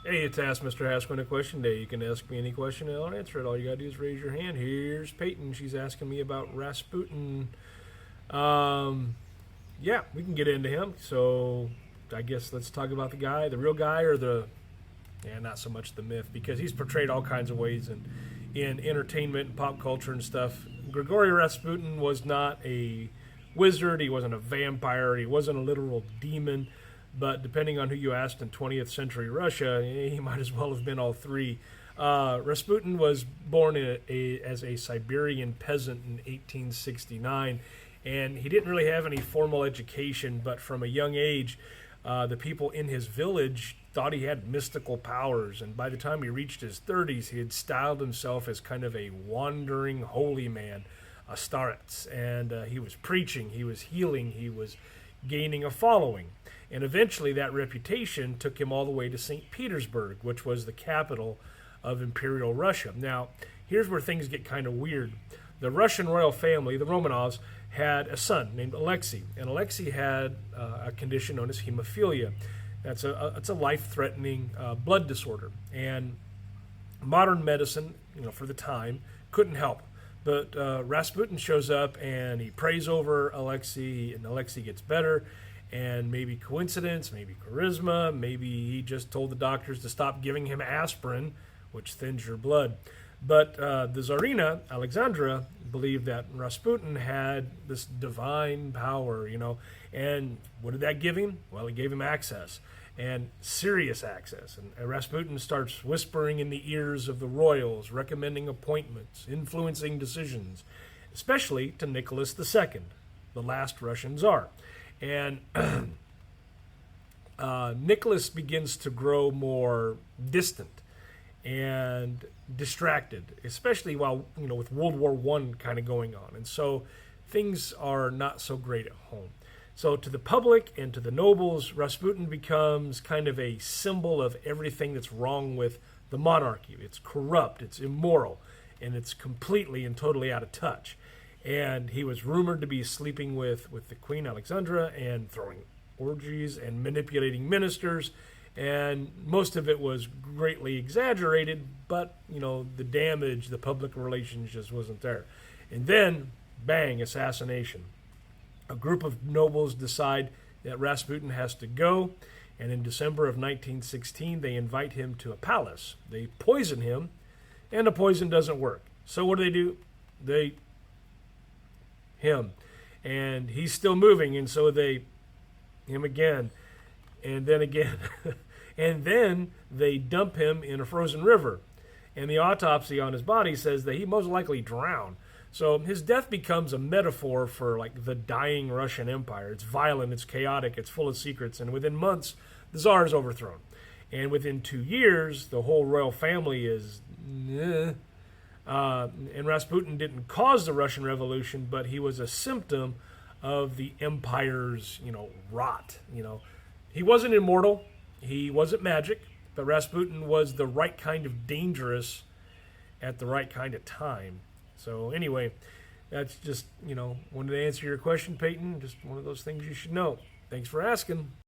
Hey, it's Ask Mr. Hasquin a Question Day. You can ask me any question and I'll answer it. All you gotta do is raise your hand. Here's Peyton. She's asking me about Rasputin. Um, yeah, we can get into him. So I guess let's talk about the guy, the real guy, or not so much the myth, because he's portrayed all kinds of ways in entertainment and pop culture and stuff. Grigori Rasputin was not a wizard. He wasn't a vampire. He wasn't a literal demon. But depending on who you asked in 20th century Russia, he might as well have been all three. Rasputin was born as a Siberian peasant in 1869, and he didn't really have any formal education, but from a young age, the people in his village thought he had mystical powers, and by the time he reached his 30s, he had styled himself as kind of a wandering holy man, a starets, and he was preaching, he was healing, he was gaining a following. And eventually that reputation took him all the way to St. Petersburg, which was the capital of Imperial Russia. Now, here's where things get kind of weird. The Russian royal family, the Romanovs, had a son named Alexei, and Alexei had a condition known as hemophilia. It's a life-threatening blood disorder, and modern medicine, for the time, couldn't help. But Rasputin shows up and he prays over Alexei, and Alexei gets better. And maybe coincidence, maybe charisma, maybe he just told the doctors to stop giving him aspirin, which thins your blood. But the Tsarina, Alexandra, believed that Rasputin had this divine power, And what did that give him? Well, it gave him access, and serious access. And Rasputin starts whispering in the ears of the royals, recommending appointments, influencing decisions, especially to Nicholas II, the last Russian Tsar. And Nicholas begins to grow more distant and distracted, especially while, with World War I kind of going on. And so things are not so great at home. So to the public and to the nobles, Rasputin becomes kind of a symbol of everything that's wrong with the monarchy. It's corrupt, it's immoral, and it's completely and totally out of touch. And he was rumored to be sleeping with the Queen Alexandra and throwing orgies and manipulating ministers. And most of it was greatly exaggerated, but, the damage, the public relations just wasn't there. And then, bang, assassination. A group of nobles decide that Rasputin has to go. And in December of 1916, they invite him to a palace. They poison him, and the poison doesn't work. So what do? They him, and he's still moving, and so him again, and then again, and then they dump him in a frozen river, and the autopsy on his body says that he most likely drowned. So his death becomes a metaphor for like the dying Russian Empire. It's violent, it's chaotic, it's full of secrets, and within months the Tsar is overthrown, and within 2 years the whole royal family is and Rasputin didn't cause the Russian Revolution, but he was a symptom of the empire's, rot. He wasn't immortal, he wasn't magic, but Rasputin was the right kind of dangerous at the right kind of time. So anyway, that's just, wanted to answer your question, Peyton. Just one of those things you should know. Thanks for asking.